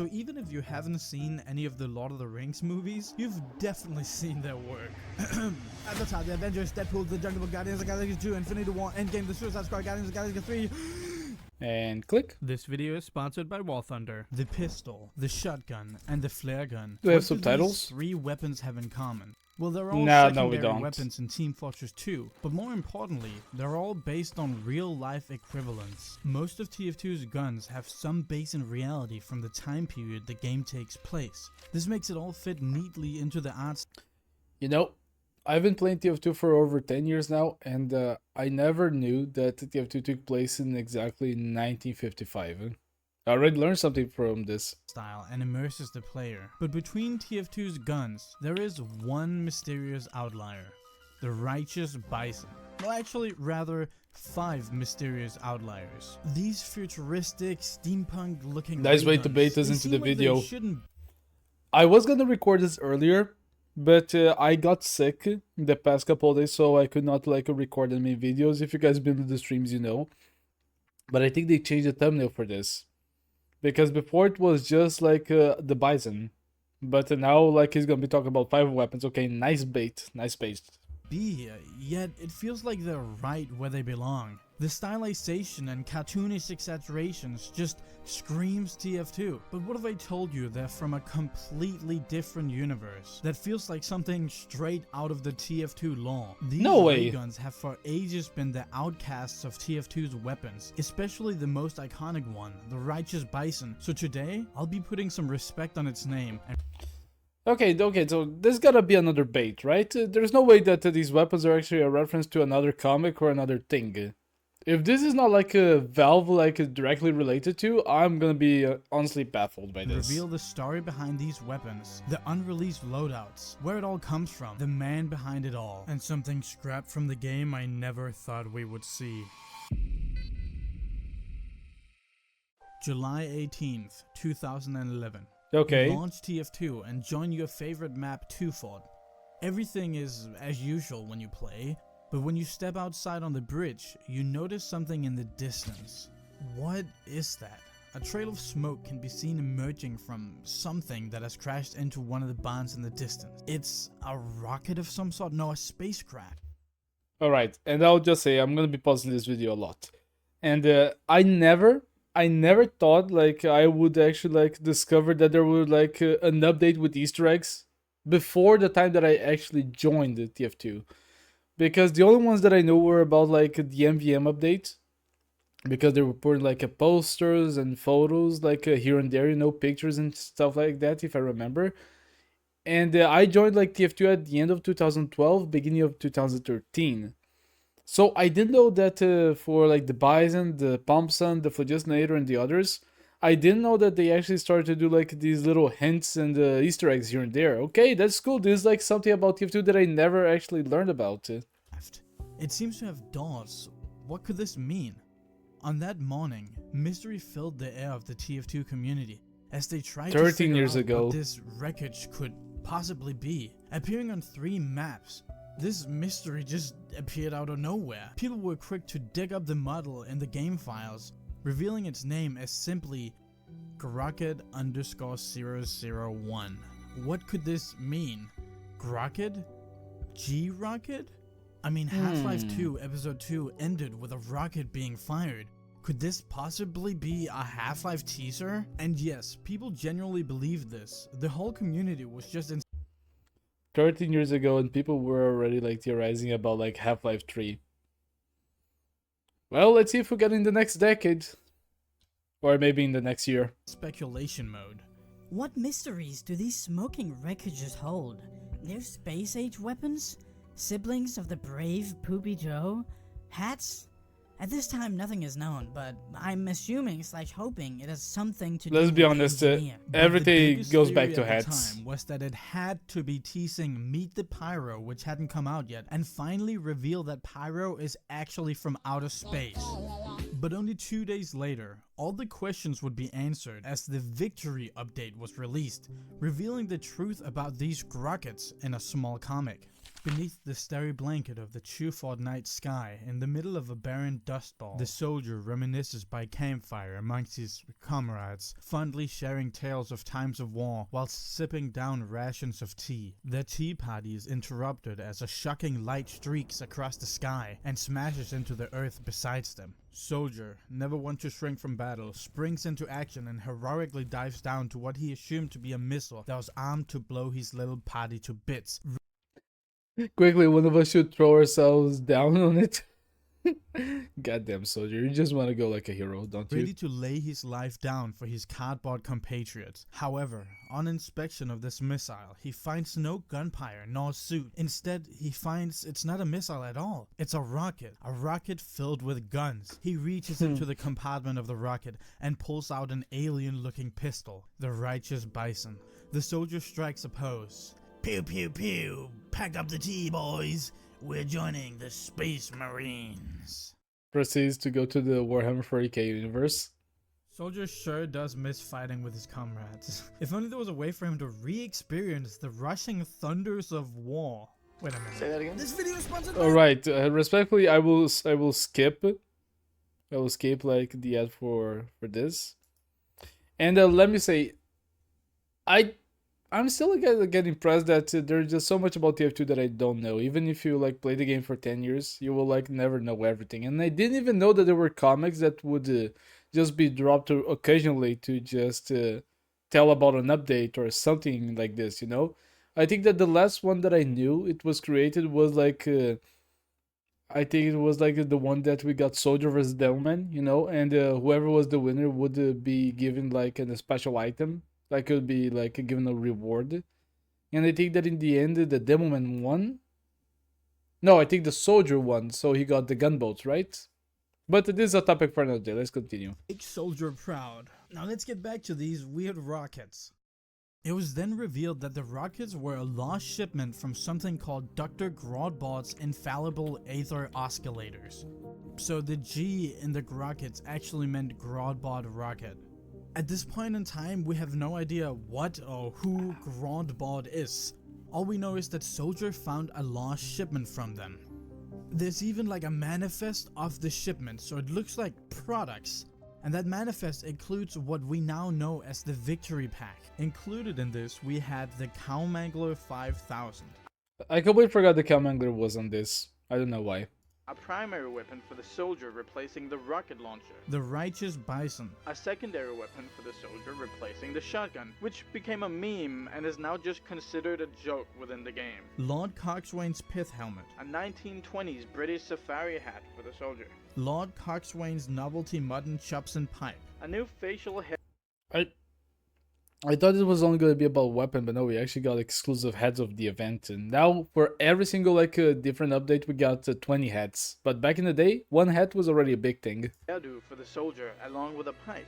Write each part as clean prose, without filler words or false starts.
so even if you haven't seen any of the Lord of the Rings movies, you've definitely seen their work. Avatar, The Avengers, Deadpool, The Jungle Book, Guardians of the Galaxy 2, Infinity War, Endgame, The Suicide Squad, Guardians of the Galaxy 3... And click. This video is sponsored by War Thunder. The pistol, the shotgun, and the flare gun. Do we have What subtitles? These three weapons have in common? Well, they're all No, we secondary don't. weapons in Team Fortress 2, but more importantly, they're all based on real-life equivalents. Most of TF2's guns have some base in reality from the time period the game takes place. This makes it all fit neatly into the art. You know, I've been playing TF2 for over 10 years now, and I never knew that TF2 took place in exactly 1955. I already learned something from this. Style and immerses the player. But between TF2's guns, there is one mysterious outlier. The Righteous Bison. Well, actually, rather, 5 mysterious outliers. These futuristic, steampunk-looking Nice way to Rayguns, bait us they into seem the like they video. shouldn't. I was gonna record this earlier, but I got sick the past couple of days, so I could not record any videos. If you guys been to the streams, you know. But I think they changed the thumbnail for this. Because before it was just the bison, but now he's gonna be talking about 5 weapons. Okay, nice bait, nice bait. Be here, yet it feels like they're right where they belong. The stylization and cartoonish exaggerations just screams TF2. But what if I told you they're from a completely different universe that feels like something straight out of the TF2 lore? These No way. Rayguns have for ages been the outcasts of TF2's weapons, especially the most iconic one, the Righteous Bison. So today, I'll be putting some respect on its name. And Okay, so there's gotta be another bait, right? There's no way that these weapons are actually a reference to another comic or another thing. If this is not a Valve directly related to, I'm gonna be honestly baffled by this. reveal the story behind these weapons, the unreleased loadouts, where it all comes from, the man behind it all, and something scrapped from the game I never thought we would see. July 18th, 2011. Okay. Launch TF2 and join your favorite map 2-Fort. Everything is as usual when you play, but when you step outside on the bridge, you notice something in the distance. What is that? A trail of smoke can be seen emerging from something that has crashed into one of the barns in the distance. It's a rocket of some sort? No, a spacecraft. Alright, and I'll just say I'm gonna be pausing this video a lot. And I never thought I would actually discover that there was an update with Easter eggs before the time that I actually joined the TF2. Because the only ones that I know were about the MVM update, because they were putting posters and photos here and there, you know, pictures and stuff like that, if I remember. And I joined TF2 at the end of 2012, beginning of 2013. So I didn't know that for the Bison, the Pumpson, the Phlogiston, and the others, I didn't know that they actually started to do these little hints and Easter eggs here and there. Okay, that's cool. This is something about TF2 that I never actually learned about. It seems to have doors. What could this mean? On that morning, mystery filled the air of the TF2 community as they tried to 13 figure years out ago. what this wreckage could possibly be. Appearing on 3 maps, this mystery just appeared out of nowhere. People were quick to dig up the model in the game files, revealing its name as simply Grocket_001. What could this mean? Grocket? G-Rocket? I mean, Half-Life 2 Episode 2 ended with a rocket being fired. Could this possibly be a Half-Life teaser? And yes, people genuinely believed this. The whole community was just 13 years ago, and people were already theorizing about Half-Life 3. Well, let's see if we get in the next decade. Or maybe in the next year. speculation mode. What mysteries do these smoking wreckages hold? They're space-age weapons? Siblings of the brave Poopy Joe? Hats? At this time, nothing is known, but I'm assuming / hoping it has something to do Let's with be the honest, engineer. But the everything biggest goes back theory to at the hats. time was that it had to be teasing Meet the Pyro, which hadn't come out yet, and finally reveal that Pyro is actually from outer space. But only 2 days later, All the questions would be answered as the Victory update was released, revealing the truth about these rockets in a small comic. Beneath the starry blanket of the Chuford night sky, in the middle of a barren dust ball, the soldier reminisces by campfire amongst his comrades, fondly sharing tales of times of war while sipping down rations of tea. Their tea party is interrupted as a shocking light streaks across the sky and smashes into the earth beside them. Soldier, never one to shrink from battle, springs into action and heroically dives down to what he assumed to be a missile that was armed to blow his little party to bits. Quickly, one of us should throw ourselves down on it. Goddamn soldier, you just want to go like a hero, don't you? Ready to lay his life down for his cardboard compatriots. However, on inspection of this missile, he finds no gunpowder nor suit. Instead, he finds it's not a missile at all. It's a rocket filled with guns. He reaches into the compartment of the rocket and pulls out an alien-looking pistol, the Righteous Bison. The soldier strikes a pose. Pew pew pew, pack up the tea, boys. We're joining the Space Marines. Proceeds to go to the Warhammer 40k universe. Soldier sure does miss fighting with his comrades. If only there was a way for him to re-experience the rushing thunders of war. Wait a minute. Say that again? This video is sponsored by... Alright, respectfully, I will skip. I will skip like the ad for this. And let me say, I'm still get impressed that there's just so much about TF2 that I don't know. Even if you like play the game for 10 years, you will like never know everything. And I didn't even know that there were comics that would just be dropped occasionally to just tell about an update or something like this, you know? I think that the last one that I knew it was created was like I think it was like the one that we got Soldier vs. Devilman, you know, and whoever was the winner would be given like a special item. Like it would be like given a reward. And I think that in the end the Devilman won. No, I think the Soldier won, so he got the gunboats, right? But this is a topic for another day. Let's continue. Make Soldier proud. Now let's get back to these weird rockets. It was then revealed that the rockets were a lost shipment from something called Dr. Grodbod's infallible aether oscillators. So the G in the rockets actually meant Grodbod rocket. At this point in time, we have no idea what or who Grodbod is. All we know is that Soldier found a lost shipment from them. There's even like a manifest of the shipment, so it looks like products. And that manifest includes what we now know as the Victory Pack. Included in this, we had the Cowmangler 5000. I completely forgot the Cowmangler was on this. I don't know why. A primary weapon for the soldier replacing the rocket launcher. The Righteous Bison. A secondary weapon for the soldier replacing the shotgun, which became a meme and is now just considered a joke within the game. Lord Coxswain's Pith Helmet. A 1920s British safari hat for the soldier. Lord Coxswain's Novelty Mutton Chops and Pipe. A new facial hair. I thought it was only going to be about weapon, but no, we actually got exclusive heads of the event. And now for every single like different update, we got 20 heads. But back in the day, one head was already a big thing. Hairdo for the soldier, along with a pipe.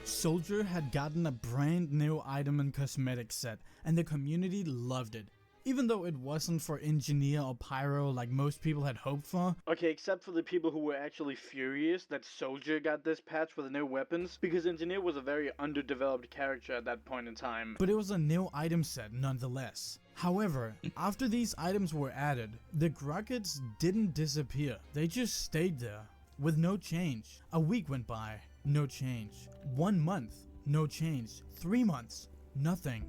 Soldier had gotten a brand new item and cosmetic set, and the community loved it. Even though it wasn't for Engineer or Pyro like most people had hoped for. Okay, except for the people who were actually furious that Soldier got this patch with new weapons, because Engineer was a very underdeveloped character at that point in time. But it was a new item set nonetheless. However, after these items were added, the rockets didn't disappear. They just stayed there, with no change. A week went by, no change. 1 month, no change. 3 months, nothing.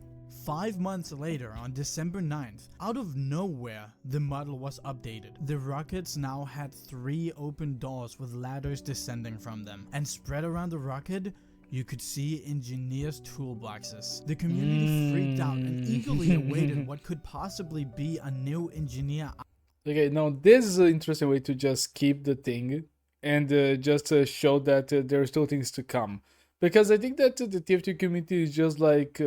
5 months later, on December 9th, out of nowhere, the model was updated. The rockets now had 3 open doors with ladders descending from them, and spread around the rocket, you could see Engineer's toolboxes. The community freaked out and eagerly awaited what could possibly be a new Engineer. Okay, now this is an interesting way to just keep the thing and just show that there are still things to come. Because I think that the TF2 community is just like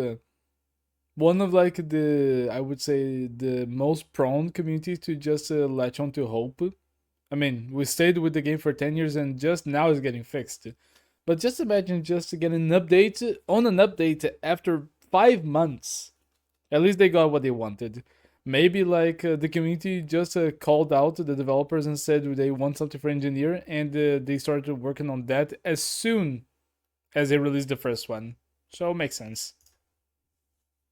one of like the, I would say, the most prone community to just latch on to hope. I mean, we stayed with the game for 10 years and just now it's getting fixed. But just imagine just getting an update on an update after 5 months. At least they got what they wanted. Maybe like the community just called out the developers and said they want something for Engineer, and they started working on that as soon as they released the first one. So it makes sense.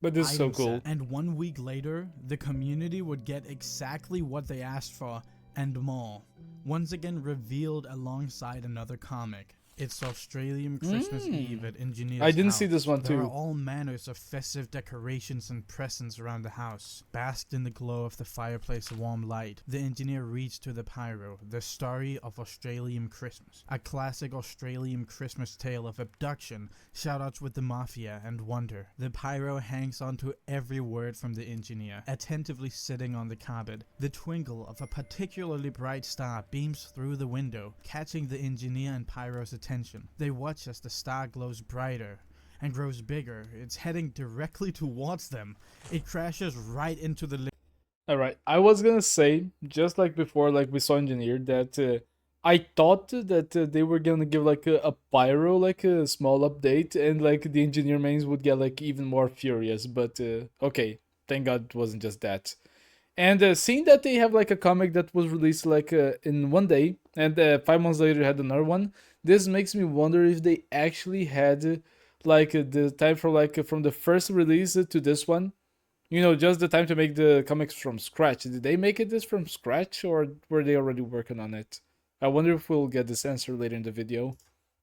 But this is so item cool. set. And 1 week later, the community would get exactly what they asked for and more. Once again revealed alongside another comic. It's Australian Christmas Eve at Engineer's I didn't house. see this one There are too. all manners of festive decorations and presents around the house. Basked in the glow of the fireplace's warm light, the engineer reads to the pyro, the story of Australian Christmas. A classic Australian Christmas tale of abduction, shoutouts with the mafia, and wonder. The pyro hangs on to every word from the engineer, attentively sitting on the carpet. The twinkle of a particularly bright star beams through the window, catching the engineer and pyro's attention. They watch as the star glows brighter and grows bigger. It's heading directly towards them. It crashes right into the Alright, I was gonna say, just like before, like we saw Engineer, that I thought that they were gonna give like a pyro, like a small update, and like the Engineer mains would get like even more furious, but okay, thank God it wasn't just that. And seeing that they have like a comic that was released like in 1 day, and 5 months later had another one, this makes me wonder if they actually had like the time for like from the first release to this one. You know, just the time to make the comics from scratch. Did they make it this from scratch, or were they already working on it? I wonder if we'll get this answer later in the video.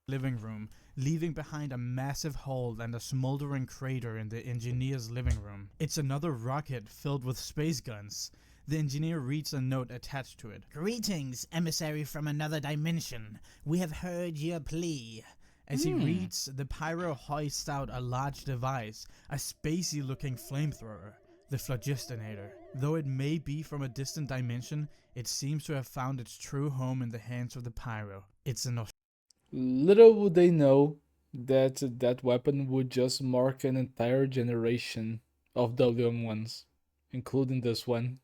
living room, leaving behind a massive hole and a smoldering crater in the engineer's living room. It's another rocket filled with space guns. The engineer reads a note attached to it. Greetings, emissary from another dimension. We have heard your plea. As he reads, the pyro hoists out a large device, a spacey-looking flamethrower, the Phlogistinator. Though it may be from a distant dimension, it seems to have found its true home in the hands of the pyro. It's an Little would they know that that weapon would just mark an entire generation of WM1s, including this one.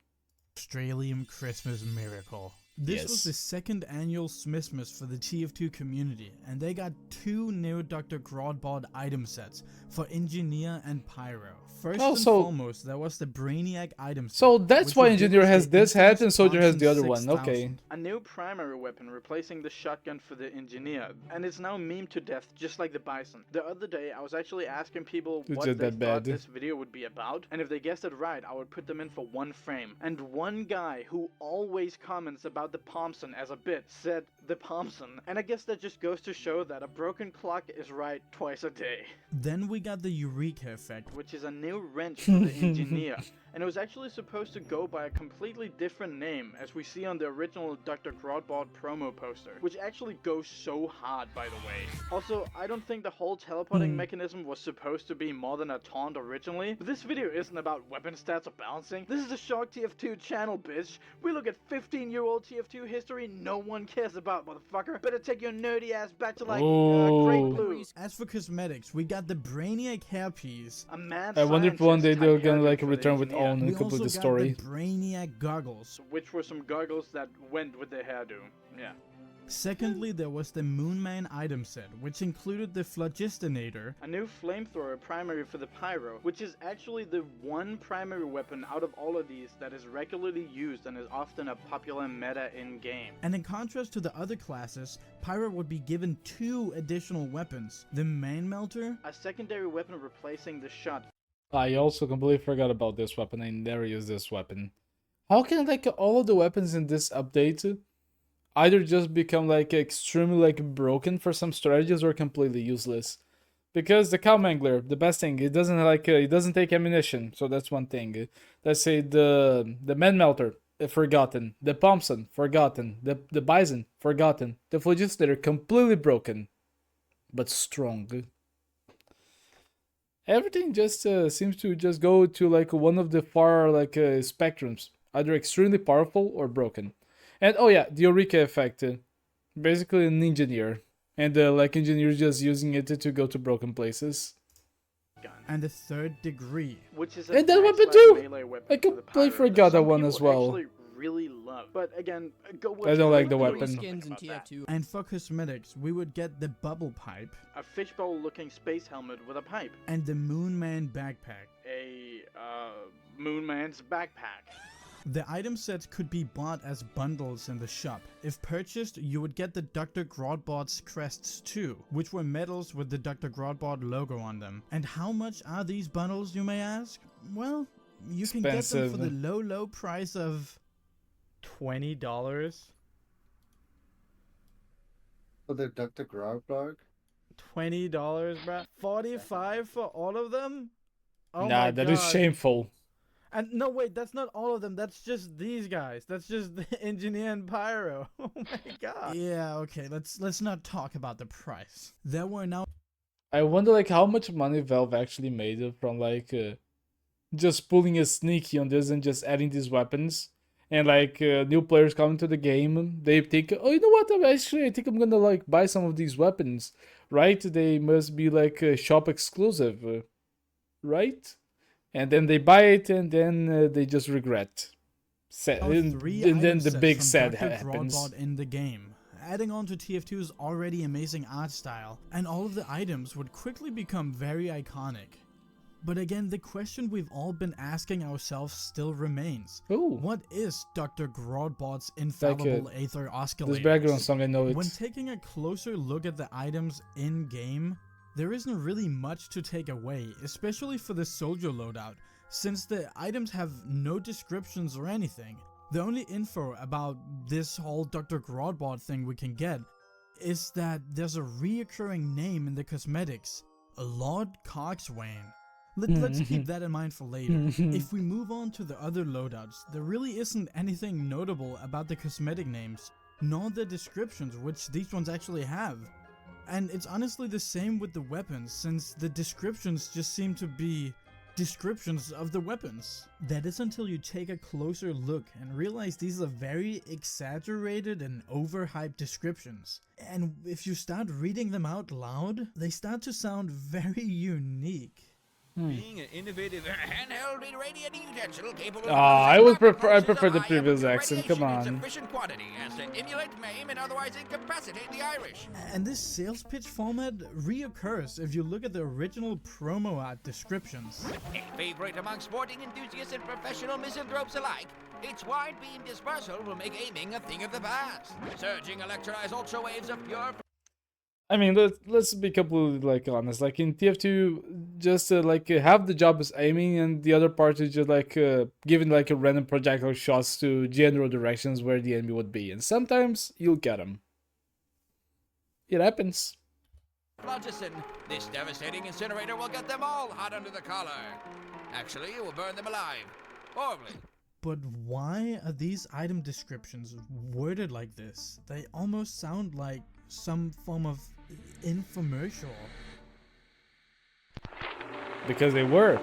Australian Christmas miracle. This was the second annual Smithmas for the TF2 community, and they got 2 new Dr. Grodbod item sets for Engineer and Pyro. First and foremost, there was the Brainiac item set. So that's which why would Engineer give us has the this hat infamous and Soldier has the other Thompson one. Okay. 6000. A new primary weapon replacing the shotgun for the engineer, and it's now memed to death just like the Bison. The other day I was actually asking people Is what it they that thought bad? this video would be about, and if they guessed it right I would put them in for 1 frame. And one guy who always comments about the Thompson as a bit said the Thompson, and I guess that just goes to show that a broken clock is right twice a day. Then we got the Eureka effect, Which is a new wrench for the engineer, and it was actually supposed to go by a completely different name, as we see on the original Dr. Grodbod promo poster, which actually goes so hard, by the way. Also, I don't think the whole teleporting mechanism was supposed to be more than a taunt originally, but this video isn't about weapon stats or balancing. This is a Shark TF2 channel, bitch. We look at 15-year-old TF2 history no one cares about, motherfucker. Better take your nerdy ass back to like Great Blue. As for cosmetics, we got the Brainiac hairpiece. A mad I wonder if one day scientist they're type gonna haircut like for the return with engineer. own We and complete also the got story. the Brainiac goggles. Which were some goggles that went with their hairdo. Yeah. Secondly, there was the Moonman item set, which included the Phlogistinator, A new flamethrower primary for the Pyro, which is actually the one primary weapon out of all of these that is regularly used and is often a popular meta in-game. and in contrast to the other classes, Pyro would be given 2 additional weapons. The Man Melter, A secondary weapon replacing the shot. I also completely forgot about this weapon. I never used this weapon. How can like all of the weapons in this update either just become like extremely like broken for some strategies or completely useless? Because the Cow Mangler, the best thing, it doesn't like it doesn't take ammunition, so that's one thing. Let's say the Man Melter, forgotten. The Thompson, forgotten. The Bison, forgotten. The Phlogister, completely broken, but strong. Everything just seems to just go to like one of the far like spectrums, either extremely powerful or broken. And oh yeah, the Eureka effect, basically an engineer, and like engineers just using it to go to broken places. Gun, and the Third Degree. which is a And that weapon backslash too! melee weapon I for the completely Pyro forgot that some one as people well. actually really love. But again, go watch I don't like the video weapon. something Skins in about that. TF2. And for cosmetics, we would get the Bubble Pipe A fishbowl looking space helmet with a pipe. and the Moonman backpack. A Moonman's backpack. The item sets could be bought as bundles in the shop. If purchased, you would get the Dr. Grodbot's crests too, which were medals with the Dr. Grodbot logo on them. And how much are these bundles, you may ask? Well, you can get them for the low price of $20. For the Dr. Grogbog? $20, bruh. $45 for all of them? Oh nah, my that God. is shameful. And no, wait, that's not all of them. That's just these guys. That's just the engineer and pyro. Oh my God. Yeah, okay. Let's not talk about the price. There were now. I wonder like how much money Valve actually made from like just pulling a sneaky on this and just adding these weapons. And like new players coming to the game, they think, oh, you know what? I think I'm gonna like buy some of these weapons, right? They must be like shop exclusive, right? And then they buy it, and then they just regret. And then the big sad happens. In the game, adding on to TF2's already amazing art style, and all of the items would quickly become very iconic. But again, the question we've all been asking ourselves still remains. Ooh. What is Dr. Grodbot's infallible Aether Oscillator? This background song, I know it. When taking a closer look at the items in-game, there isn't really much to take away, especially for the soldier loadout, since the items have no descriptions or anything. The only info about this whole Dr. Grodbot thing we can get is that there's a reoccurring name in the cosmetics, Lord Coxswain. Let's keep that in mind for later. If we move on to the other loadouts, there really isn't anything notable about the cosmetic names, nor the descriptions, which these ones actually have. And it's honestly the same with the weapons, since the descriptions just seem to be descriptions of the weapons. That is until you take a closer look and realize these are very exaggerated and overhyped descriptions. And if you start reading them out loud, they start to sound very unique. Being an innovative handheld irradiating utensil capable of I prefer the previous accent, come on. sufficient quantity as to emulate, maim, and otherwise incapacitate the Irish. And this sales pitch format reoccurs if you look at the original promo art descriptions. A favorite among sporting enthusiasts and professional misanthropes alike, its wide beam dispersal will make aiming a thing of the past. Surging electrolyzed ultra waves of pure. I mean, let's be completely like honest. Like in TF2, just like half the job is aiming, and the other part is just like giving like a random projectile shots to general directions where the enemy would be, and sometimes you'll get them. It happens. Phlogiston. This devastating incinerator will get them all hot under the collar. Actually, it will burn them alive. Horribly. But why are these item descriptions worded like this? They almost sound like some form of infomercial. Because they were.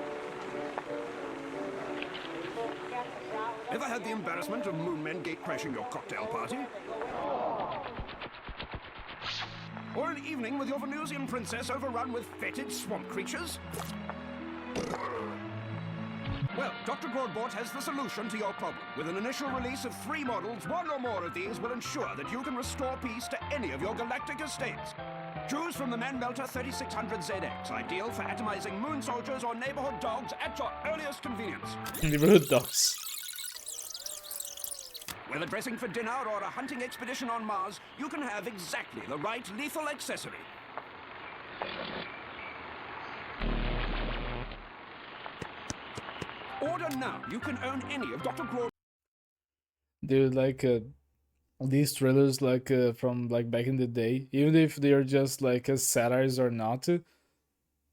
Ever had the embarrassment of moonmen gate-crashing your cocktail party? Or an evening with your Venusian princess overrun with fetid swamp creatures? Well, Dr. Grodbot has the solution to your problem. With an initial release of 3 models, 1 or more of these will ensure that you can restore peace to any of your galactic estates. Choose from the Man-Melter 3600ZX, ideal for atomizing moon soldiers or neighborhood dogs at your earliest convenience. Neighborhood dogs. Whether dressing for dinner or a hunting expedition on Mars, you can have exactly the right lethal accessory. Order now. You can own any of Dr. Grodbot. Dude, like these trailers, like from like back in the day, even if they are just like satires or not,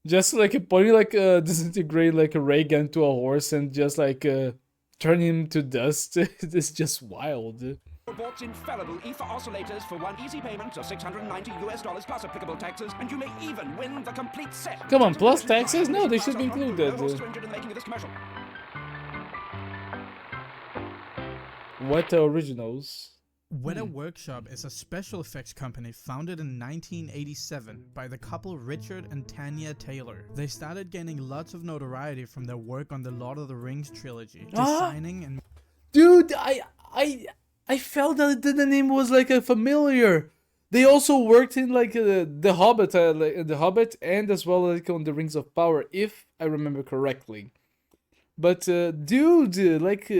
just like pointing like disintegrate like a ray gun to a horse and just like turn him to dust. It's just wild. Grodbot's infallible ether oscillators for one easy payment of $690 plus applicable taxes, and you may even win the complete set. Come on, plus taxes? No, they should be included. What originals? Weta Workshop is a special effects company founded in 1987 by the couple Richard and Tanya Taylor. They started gaining lots of notoriety from their work on the Lord of the Rings trilogy, designing and... Dude, I felt that the name was like a familiar. They also worked in like the Hobbit, and as well like on the Rings of Power, if I remember correctly. But dude, like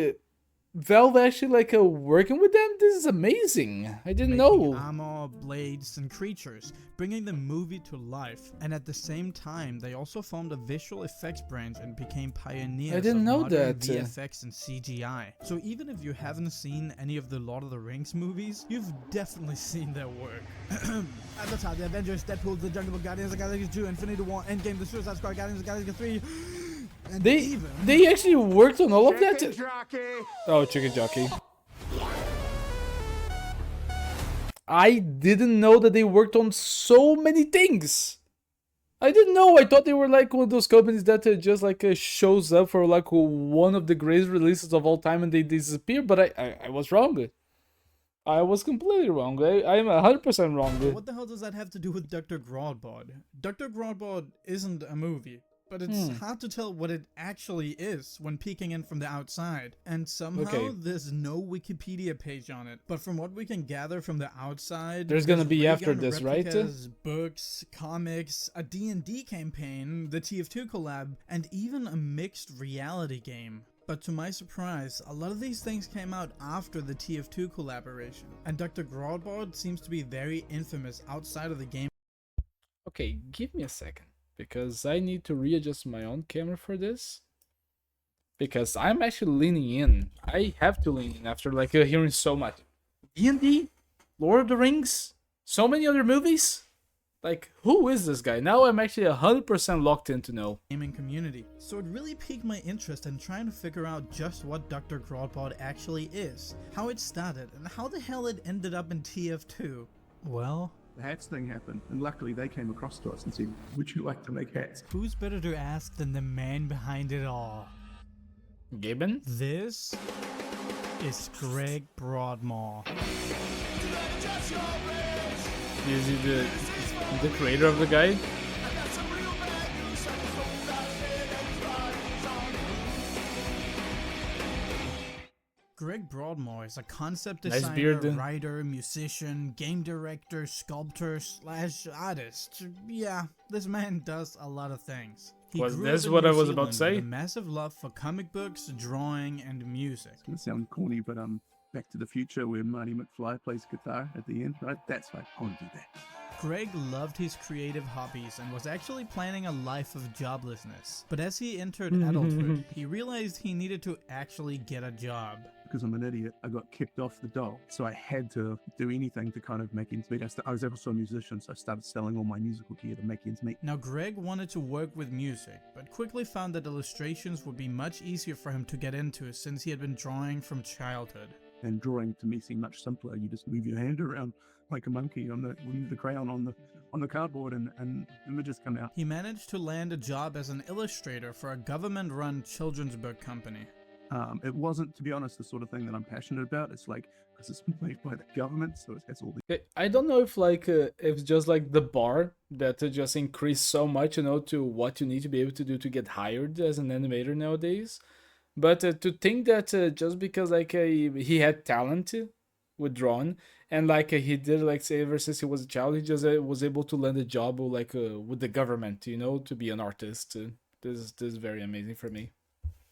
Valve actually like working with them? This is amazing. I didn't making know. armor, blades, and creatures, bringing the movie to life. And at the same time, they also formed a visual effects branch and became pioneers I didn't of know modern that. VFX and CGI. So even if you haven't seen any of the Lord of the Rings movies, you've definitely seen their work. Avatar, The Avengers, Deadpool, The Jungle Book, Guardians of the Galaxy 2, Infinity War, Endgame, The Suicide Squad, Guardians of the Galaxy 3. And They actually worked on all of that. Oh, Chicken Jockey. I didn't know that they worked on so many things. I didn't know. I thought they were like one of those companies that just like shows up for like one of the greatest releases of all time and they disappear. But I was wrong. I was completely wrong. I'm 100% wrong. What the hell does that have to do with Dr. Groddbot? Dr. Groddbot isn't a movie, but it's hard to tell what it actually is when peeking in from the outside. And somehow there's no Wikipedia page on it. But from what we can gather from the outside, there's gonna be after Raygun this, right? replicas, books, comics, a D&D campaign, the TF2 collab, and even a mixed reality game. But to my surprise, a lot of these things came out after the TF2 collaboration, and Dr. Groddbot seems to be very infamous outside of the game. Okay, give me a second, because I need to readjust my own camera for this. Because I'm actually leaning in. I have to lean in after like hearing so much. D&D, Lord of the Rings, so many other movies. Like, who is this guy? Now I'm actually 100% locked in to know. Gaming community. So it really piqued my interest in trying to figure out just what Dr. Groddbot actually is, how it started, and how the hell it ended up in TF2. Well, The hats thing happened, and luckily they came across to us and said, would you like to make hats? who's better to ask than the man behind it all? Gibbon? This is Greg Broadmoor. Is he the creator of the guy? Greg Broadmoor is a concept Nice designer, beard. writer, musician, game director, sculptor / artist. Yeah, this man does a lot of things. He Was grew this up in what New I was about to Zealand say? with a massive love for comic books, drawing, and music. It's gonna sound corny, but Back to the Future, where Marty McFly plays guitar at the end, right? That's like, I want to do that. Greg loved his creative hobbies and was actually planning a life of joblessness. But as he entered adulthood, he realized he needed to actually get a job. Because I'm an idiot, I got kicked off the dole, so I had to do anything to kind of make ends meet. I was also a musician, so I started selling all my musical gear to make ends meet. Now Greg wanted to work with music, but quickly found that illustrations would be much easier for him to get into since he had been drawing from childhood. And drawing to me seemed much simpler. You just move your hand around like a monkey on the crayon on the cardboard, and images come out. He managed to land a job as an illustrator for a government-run children's book company. It wasn't, to be honest, the sort of thing that I'm passionate about. It's like, because it's made by the government, so it has all the... I don't know if like it's just like the bar that just increased so much, you know, to what you need to be able to do to get hired as an animator nowadays. But to think that just because like he had talent with drawing, and like he did like say ever since he was a child, he just was able to land a job like with the government, you know, to be an artist. This is very amazing for me.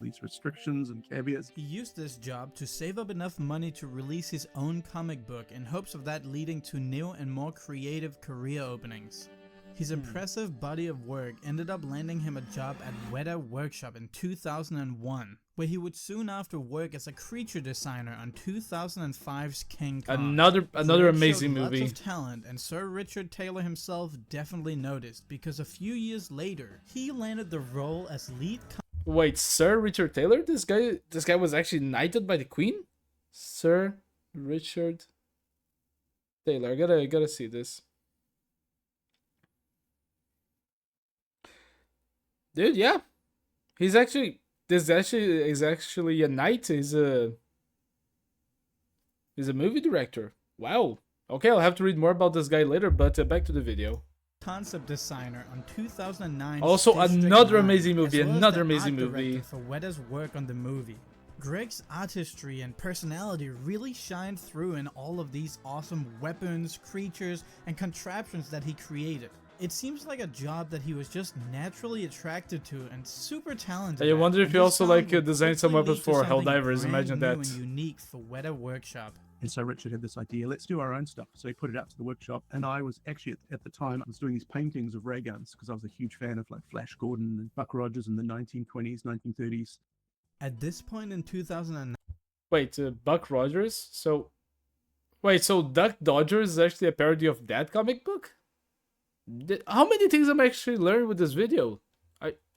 These restrictions and caveats. He used this job to save up enough money to release his own comic book in hopes of that leading to new and more creative career openings. His impressive body of work ended up landing him a job at Weta Workshop in 2001, where he would soon after work as a creature designer on 2005's King Kong. Another amazing showed movie. Lots of talent, and Sir Richard Taylor himself definitely noticed, because a few years later, he landed the role as lead. Wait, Sir Richard Taylor? This guy was actually knighted by the Queen? Sir Richard Taylor. I gotta see this. Dude, yeah. This is actually a knight. He's a movie director. Wow. Okay, I'll have to read more about this guy later, but back to the video. Concept designer on 2009. Also, District another 9, amazing movie, as well as another the amazing art movie. director for Weta's work on the movie. Greg's artistry and personality really shined through in all of these awesome weapons, creatures, and contraptions that he created. It seems like a job that he was just naturally attracted to and super talented. I at, wonder if and he this also sound like would designed some hopefully weapons lead to for something Helldivers. brand Imagine new that. and unique for Weta Workshop. And so Richard had this idea, let's do our own stuff. So he put it out to the workshop. And I was actually, at the time, I was doing these paintings of Rayguns because I was a huge fan of like Flash Gordon and Buck Rogers in the 1920s, 1930s. At this point in 2009, Wait, Buck Rogers? So, wait, so Duck Dodgers is actually a parody of that comic book? How many things I'm actually learning with this video?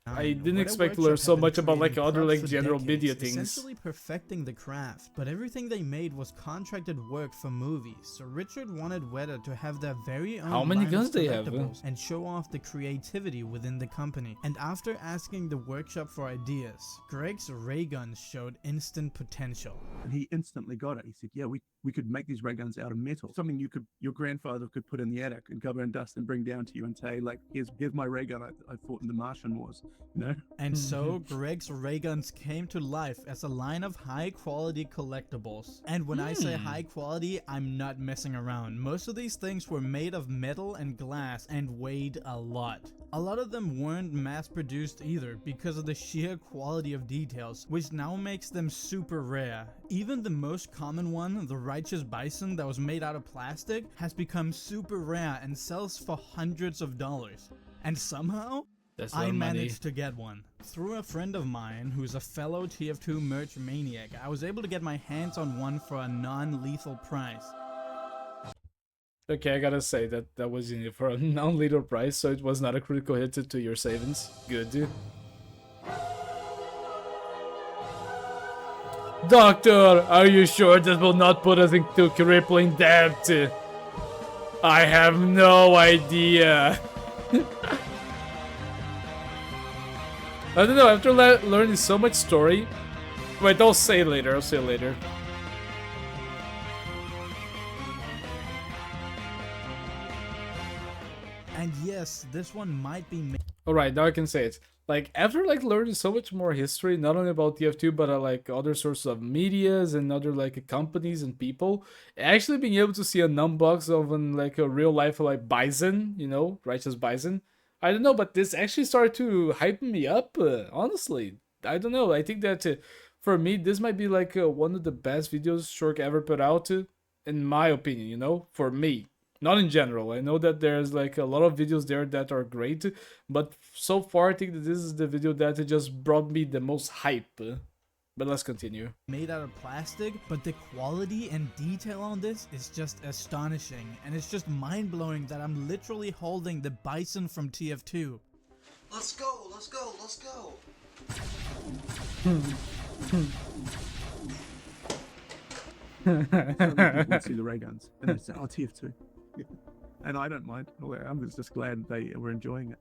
I didn't Weta expect to Workshop learn so had been much about like creating other props like for general decades, video things. essentially perfecting the craft, but everything they made was contracted work for movies, so Richard wanted Weta to have their very own How many line of guns they have, collectibles and show off the creativity within the company. And after asking the workshop for ideas, Greg's Rayguns showed instant potential. And he instantly got it. He said, yeah, we could make these Rayguns out of metal. Something your grandfather could put in the attic and cover in dust and bring down to you and say, like, here's my ray gun I fought in the Martian Wars, you know? And so, Greg's Rayguns came to life as a line of high-quality collectibles. And when I say high quality, I'm not messing around. Most of these things were made of metal and glass and weighed a lot. A lot of them weren't mass-produced either because of the sheer quality of details, which now makes them super rare. Even the most common one, the Righteous Bison that was made out of plastic, has become super rare and sells for hundreds of dollars. And somehow, That's I their money. managed to get one. Through a friend of mine who's a fellow TF2 merch maniac, I was able to get my hands on one for a non-lethal price. Okay, I gotta say that was in it for a non-lethal price, so it was not a critical hit to your savings. Good. Doctor, are you sure this will not put us into crippling debt? I have no idea. I don't know, after learning so much story... Wait, I'll say it later, I'll say it later. And yes, this one might be Alright, now I can say it. Like, after like learning so much more history, not only about TF2, but like other sources of medias and other like companies and people, actually being able to see an unbox of like a real life like Bison, you know, Righteous Bison. I don't know, but this actually started to hype me up, honestly. I don't know, I think that for me, this might be like one of the best videos Shork ever put out, in my opinion, you know, for me. Not in general. I know that there's like a lot of videos there that are great, but so far I think that this is the video that just brought me the most hype. But let's continue. made out of plastic, but the quality and detail on this is just astonishing, and it's just mind-blowing that I'm literally holding the Bison from TF2. Let's go, let's go, let's go. People see the Rayguns and they say, oh, TF2. And I don't mind. I'm just glad they were enjoying it.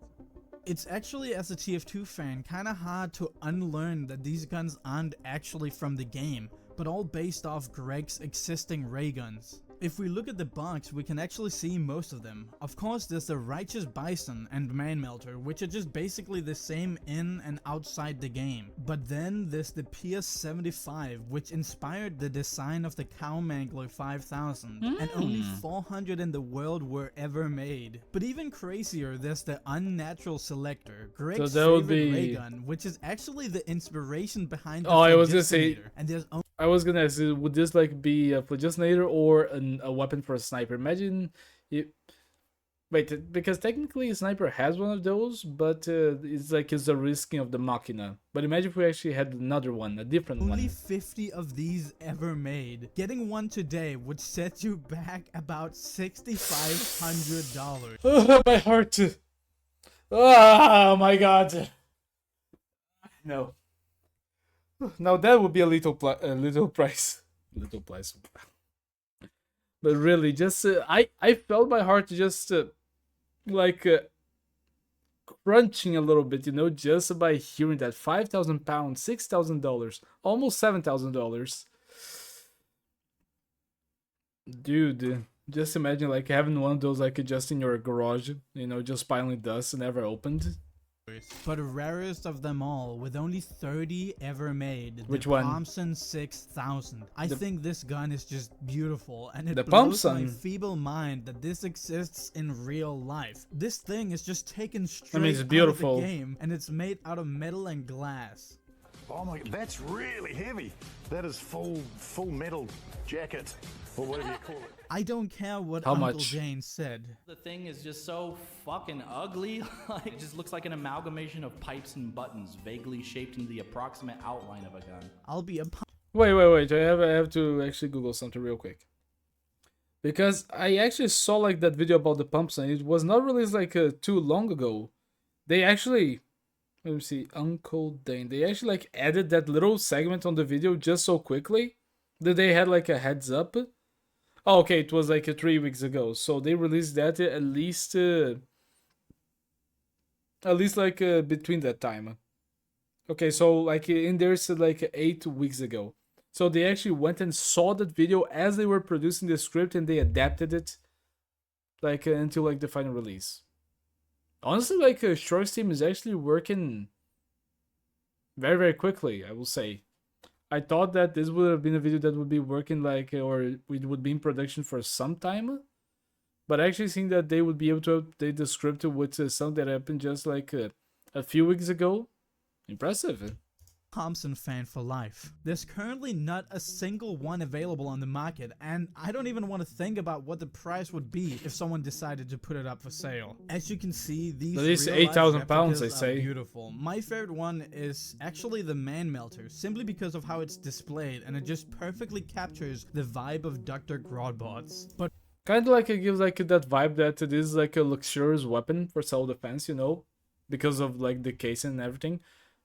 It's actually, as a TF2 fan, kinda hard to unlearn that these guns aren't actually from the game, but all based off Greg's existing Rayguns. If we look at the box, we can actually see most of them. Of course, there's the Righteous Bison and Man Melter, which are just basically the same in and outside the game. But then there's the Pierce 75, which inspired the design of the Cowmangler 5000, and only 400 in the world were ever made. But even crazier, there's the Unnatural Selector, Greg's that would favorite be- raygun, which is actually the inspiration behind the Oh, I was gonna say- Phlogistonator. And there's I was gonna ask, would this like be a Phlogistonator or a weapon for a sniper? Imagine you... Wait, because technically a sniper has one of those, but it's like it's a risking of the Machina. But imagine if we actually had another one, a different only one. 50 of these ever made. Getting one today would set you back about $6,500. Oh, my heart. Oh my god. No. Now that would be a little price. Little price. But really, just I felt my heart just like crunching a little bit, you know, just by hearing that £5,000, $6,000, almost $7,000. Dude, just imagine like having one of those like just in your garage, you know, just piling dust and never opened. but rarest of them all, with only 30 ever made. Which the one? Thompson 6000. I think this gun is just beautiful, and it The blows my Thompson? feeble mind that this exists in real life. This thing is just taken straight it's out beautiful. of the game, and it's made out of metal and glass. Oh my, that's really heavy. That is full metal jacket, or whatever you call it. I don't care what How Uncle much? Jane said. The thing is just so fucking ugly. Like, it just looks like an amalgamation of pipes and buttons, vaguely shaped into the approximate outline of a gun. I'll be a Wait. I have to actually Google something real quick. Because I actually saw like that video about the pumps, and it was not released like too long ago. They actually, let me see, Uncle Dane. They actually like added that little segment on the video just so quickly that they had like a heads up. Oh, okay, it was like 3 weeks ago, so they released that at least like between that time. Okay, so like in there's like 8 weeks ago. So they actually went and saw that video as they were producing the script, and they adapted it like until like the final release. Honestly, like Short's team is actually working very, very quickly, I will say. I thought that this would have been a video that would be working like, or it would be in production for some time. But actually seeing that they would be able to update the script with something that happened just like a few weeks ago. Impressive. Thompson fan for life. There's currently not a single one available on the market, and I don't even want to think about what the price would be if someone decided to put it up for sale. As you can see, these At least real-life £8,000, replicas I are say. beautiful. My favorite one is actually the Man Melter, simply because of how it's displayed, and it just perfectly captures the vibe of Dr. Grodbots. But Kind of like it gives like that vibe that it is like a luxurious weapon for self-defense, you know, because of like the casing and everything.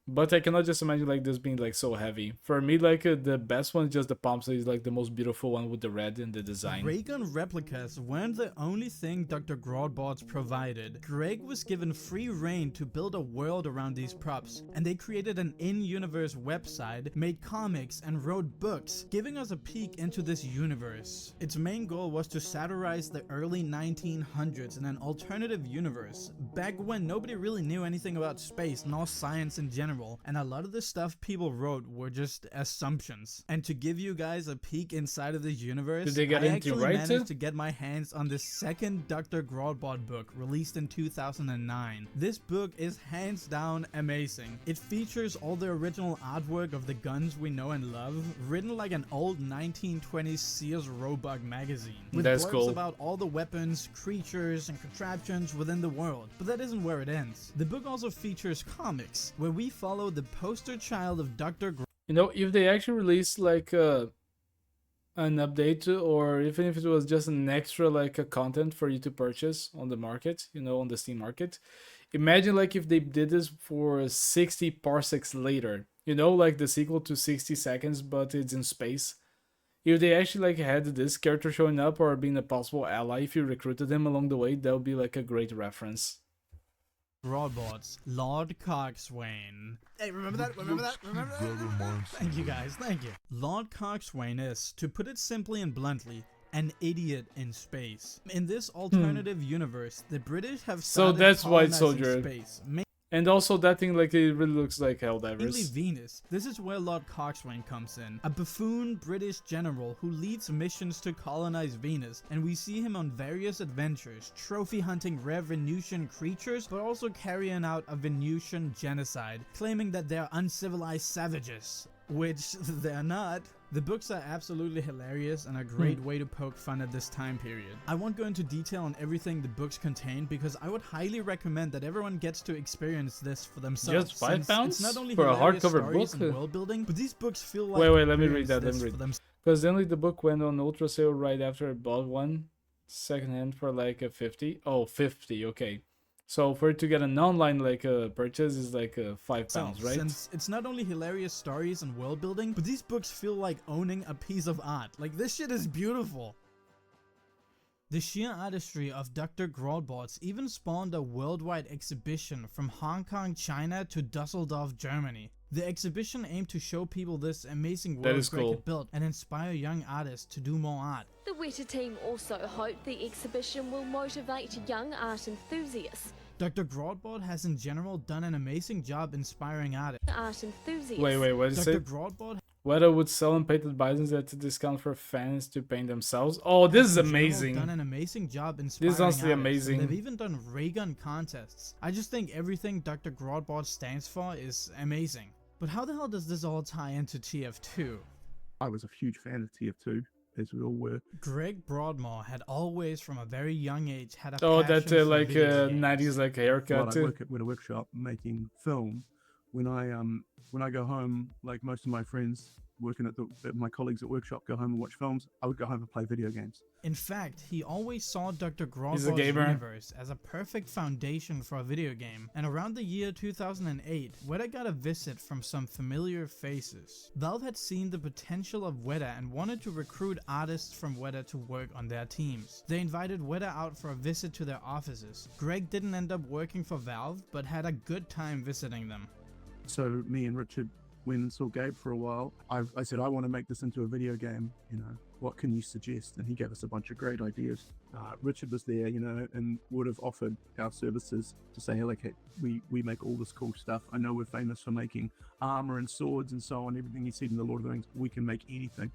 But I cannot just imagine like this being like so heavy. For me, like the best one is just the Pomps. Is like the most beautiful one with the red in the design. Raygun replicas weren't the only thing Dr. Grodbots provided. Greg was given free reign to build a world around these props, and they created an in-universe website, made comics, and wrote books, giving us a peek into this universe. Its main goal was to satirize the early 1900s in an alternative universe, back when nobody really knew anything about space nor science in general. And a lot of the stuff people wrote were just assumptions. And to give you guys a peek inside of this universe, Did they get I anything actually right? managed to get my hands on the second Dr. Grodbot book, released in 2009. This book is hands down amazing. It features all the original artwork of the guns we know and love, written like an old 1920s Sears Roebuck magazine, with That's blurbs cool. about all the weapons, creatures, and contraptions within the world. But that isn't where it ends. The book also features comics, where we follow the poster child of Dr. You know, if they actually released like an update, or even if it was just an extra like a content for you to purchase on the market, you know, on the Steam market, imagine like if they did this for 60 parsecs later, you know, like the sequel to 60 seconds, but it's in space. If they actually like had this character showing up or being a possible ally, if you recruited them along the way, that would be like a great reference. Grodbots, Lord Coxswain. Hey, remember that? Remember that? Remember that? Thank you guys, thank you. Lord Coxswain is, to put it simply and bluntly, an idiot in space. In this alternative universe, the British have So started that's White colonizing Soldier. space, And also that thing, like, it really looks like mainly Helldivers. Venus. This is where Lord Coxswain comes in, a buffoon British general who leads missions to colonize Venus, and we see him on various adventures, trophy hunting rare Venusian creatures, but also carrying out a Venusian genocide, claiming that they're uncivilized savages, which they're not. The books are absolutely hilarious and a great way to poke fun at this time period. I won't go into detail on everything the books contain because I would highly recommend that everyone gets to experience this for themselves. Just £5 It's not only for a hilarious hardcover stories book? and world building, but these books feel like Wait, let me read experience that, let this me read. for themselves. Because then like the book went on ultra sale right after I bought one secondhand for like a 50. Oh, 50, okay. So for it to get an online like purchase is like £5, right? Since it's not only hilarious stories and world building, but these books feel like owning a piece of art. Like, this shit is beautiful. The sheer artistry of Dr. Grodbots even spawned a worldwide exhibition from Hong Kong, China to Dusseldorf, Germany. The exhibition aimed to show people this amazing That world is Greg cool. had built and inspire young artists to do more art. The Weta team also hope the exhibition will motivate young art enthusiasts Dr. Groddbot has in general done an amazing job inspiring artists. Art enthusiast. Wait, what is Dr. it? Groddbot Whether would sell unpainted bisons at a discount for fans to paint themselves. Oh, this is has in general amazing. done an amazing job inspiring This is honestly artists, and amazing. they've even done Raygun contests. I just think everything Dr. Groddbot stands for is amazing. But how the hell does this all tie into TF2? I was a huge fan of TF2, as we all were. Greg Broadmoor had always, from a very young age, had a Oh, passion that for like video games. 90s like While haircut I too. work at a workshop making film, when I go home, like most of my friends working at my colleagues at workshop go home and watch films, I would go home and play video games. In fact, he always saw Dr. He's a Groddbot's gamer. universe as a perfect foundation for a video game, and around the year 2008, Weta got a visit from some familiar faces. Valve had seen the potential of Weta and wanted to recruit artists from Weta to work on their teams. They invited Weta out for a visit to their offices. Greg didn't end up working for Valve, but had a good time visiting them. So me and Richard went and saw Gabe for a while. I said, I want to make this into a video game, you know, what can you suggest? And he gave us a bunch of great ideas. Richard was there, you know, and would have offered our services to say, hey, like, hey, we make all this cool stuff. I know we're famous for making armor and swords and so on, everything you see in the Lord of the Rings, we can make anything.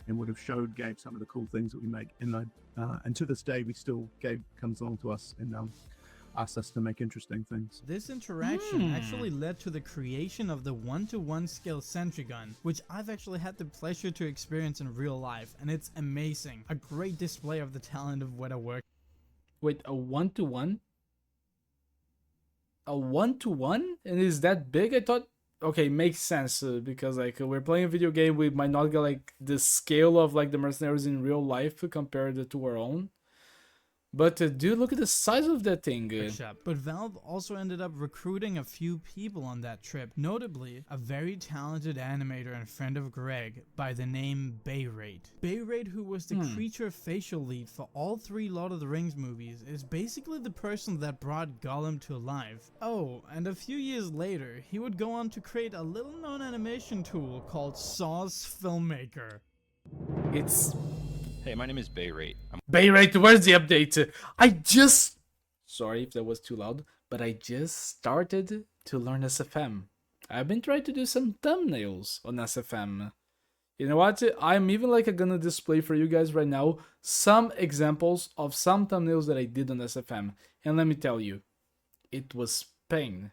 And would have showed Gabe some of the cool things that we make. And to this day, Gabe comes along to us and asked us to make interesting things. This interaction actually led to the creation of the one-to-one skill sentry gun, which I've actually had the pleasure to experience in real life, and it's amazing. A great display of the talent of Weta work. Wait, a 1-to-1? A 1-to-1? And is that big? I thought, okay, makes sense because like we're playing a video game, we might not get like the scale of like the mercenaries in real life compared to our own. But dude, look at the size of that thing. But Valve also ended up recruiting a few people on that trip, notably a very talented animator and friend of Greg by the name Bayrate. Bayrate, who was the creature facial lead for all 3 Lord of the Rings movies, is basically the person that brought Gollum to life. Oh, and a few years later, he would go on to create a little known animation tool called Saw's Filmmaker. It's... Hey, my name is Bayrate. Bayrate, where's the update? Sorry if that was too loud, but I just started to learn SFM. I've been trying to do some thumbnails on SFM. You know what? I'm even like gonna display for you guys right now some examples of some thumbnails that I did on SFM. And let me tell you, it was pain.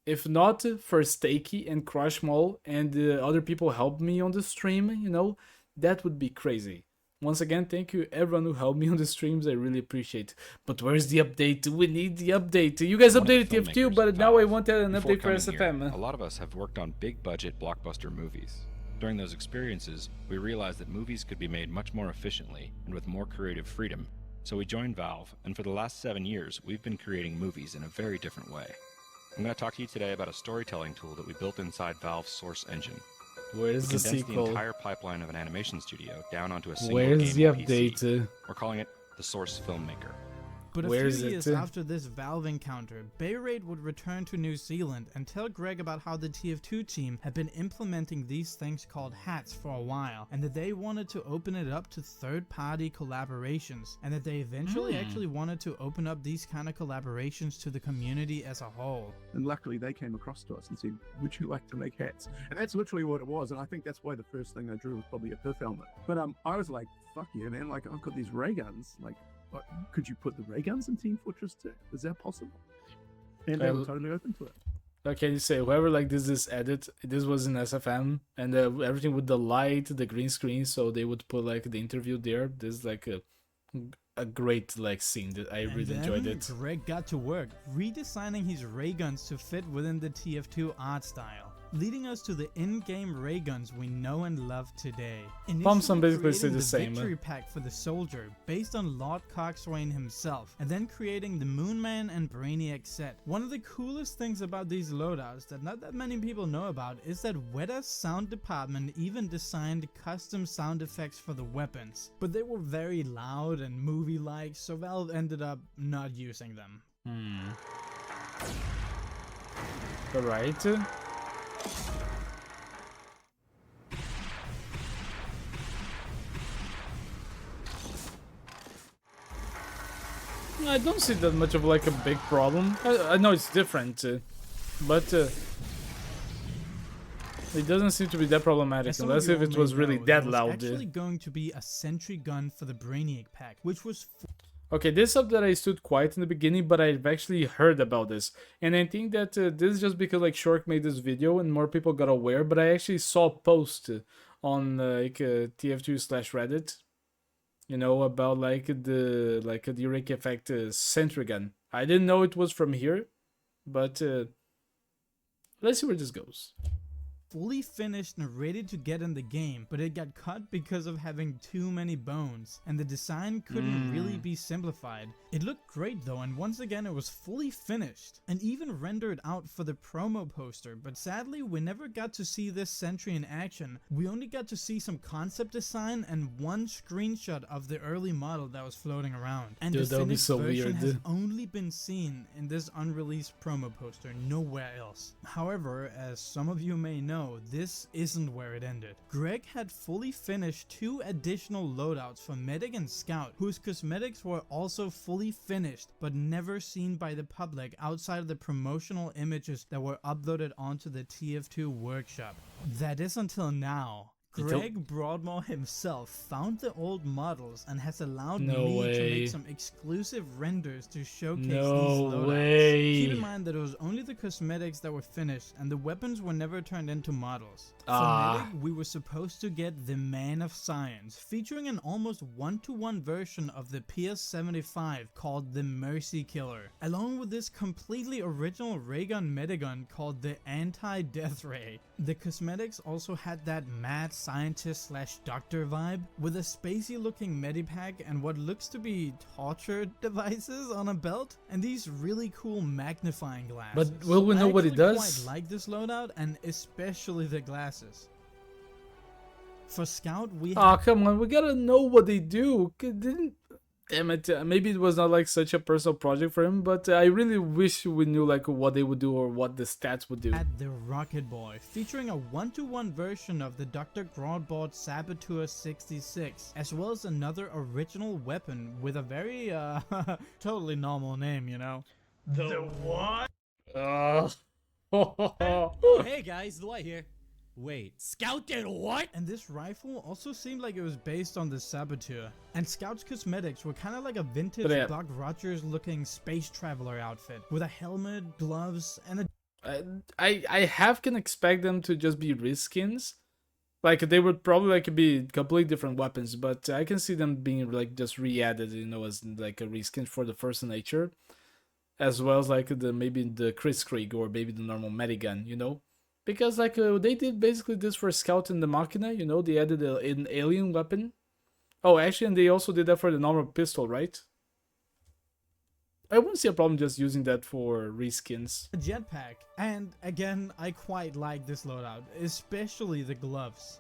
If not for Stakey and Crushmall and other people helped me on the stream, you know, that would be crazy. Once again, thank you everyone who helped me on the streams, I really appreciate it. But where's the update? We need the update. You guys updated TF2, but now I want an update for SFM. A lot of us have worked on big budget blockbuster movies. During those experiences, we realized that movies could be made much more efficiently and with more creative freedom. So we joined Valve, and for the last 7 years, we've been creating movies in a very different way. I'm going to talk to you today about a storytelling tool that we built inside Valve's Source Engine. Where's the condensed sequel? the entire pipeline of an animation studio down onto a single Where's the game update? PC. We're calling it the Source Filmmaker. But a few years after this Valve encounter, Bayrate would return to New Zealand and tell Greg about how the TF2 team had been implementing these things called hats for a while, and that they wanted to open it up to third-party collaborations, and that they eventually actually wanted to open up these kind of collaborations to the community as a whole. And luckily they came across to us and said, would you like to make hats? And that's literally what it was, and I think that's why the first thing I drew was probably a Perth helmet. But I was like, fuck yeah, man, like I've got these Rayguns, like, could you put the Rayguns in Team Fortress 2? Is that possible? And they were totally open to it. Okay, you say whoever like this edit, this was in SFM, and everything with the light, the green screen, so they would put like the interview there. This is like a great like scene that I really enjoyed it. Greg got to work redesigning his Rayguns to fit within the TF2 art style, leading us to the in-game Rayguns we know and love today. Thompson basically said Creating the same. Victory pack for the soldier based on Lord Coxswain himself, and then creating the Moonman and Brainiac set. One of the coolest things about these loadouts that not that many people know about is that Weta's sound department even designed custom sound effects for the weapons, but they were very loud and movie-like, so Valve ended up not using them. Alright. I don't see that much of like a big problem. I know it's different, but it doesn't seem to be that problematic unless if it was really that loud. Actually going to be a sentry gun for the Brainiac pack, which was okay, this is something that I stood quiet in the beginning, but I've actually heard about this. And I think that this is just because like Shork made this video and more people got aware, but I actually saw a post on TF2/Reddit, you know, about like the Eureka Effect sentry gun. I didn't know it was from here, but let's see where this goes. fully finished and ready to get in the game, but it got cut because of having too many bones, and the design couldn't really be simplified. It looked great though, and once again it was fully finished, and even rendered out for the promo poster, but sadly we never got to see this sentry in action. We only got to see some concept design and one screenshot of the early model that was floating around. And dude, the that would be finished so version weird. has only been seen in this unreleased promo poster, nowhere else. However, as some of you may know, this isn't where it ended. Greg had fully finished 2 additional loadouts for Medic and Scout, whose cosmetics were also fully finished, but never seen by the public outside of the promotional images that were uploaded onto the TF2 workshop. That is until now. Greg Broadmoor himself found the old models and has allowed me to make some exclusive renders to showcase these loadouts. Keep in mind that it was only the cosmetics that were finished and the weapons were never turned into models. For Medic, we were supposed to get the Man of Science, featuring an almost one-to-one version of the PS75 called the Mercy Killer, along with this completely original Raygun Medigun called the Anti-Death Ray. The cosmetics also had that mad scientist/doctor vibe, with a spacey looking medipack and what looks to be torture devices on a belt, and these really cool magnifying glasses. But will we know what it does? I quite like this loadout, and especially the glasses. For Scout, we come on, we gotta know what they do. Damn it, maybe it was not like such a personal project for him, but I really wish we knew like what they would do or what the stats would do. At the Rocket Boy, featuring a one-to-one version of the Dr. Groudbot Saboteur 66, as well as another original weapon with a very totally normal name, you know. The what? Hey guys, Dwight here. Wait, Scout did what? And this rifle also seemed like it was based on the Saboteur. And Scout's cosmetics were kind of like a vintage Buck Rogers looking space traveler outfit, with a helmet, gloves, and a... I half can expect them to just be reskins. Like they would probably like be completely different weapons, but I can see them being like just re-added, you know, as like a reskin for the First Nature, as well as like maybe the Chris Krieg or maybe the normal Medigun, you know. Because like they did basically this for Scout and the Machina, you know, they added an alien weapon. Oh, actually, and they also did that for the normal pistol, right? I wouldn't see a problem just using that for reskins. A jetpack. And again, I quite like this loadout, especially the gloves.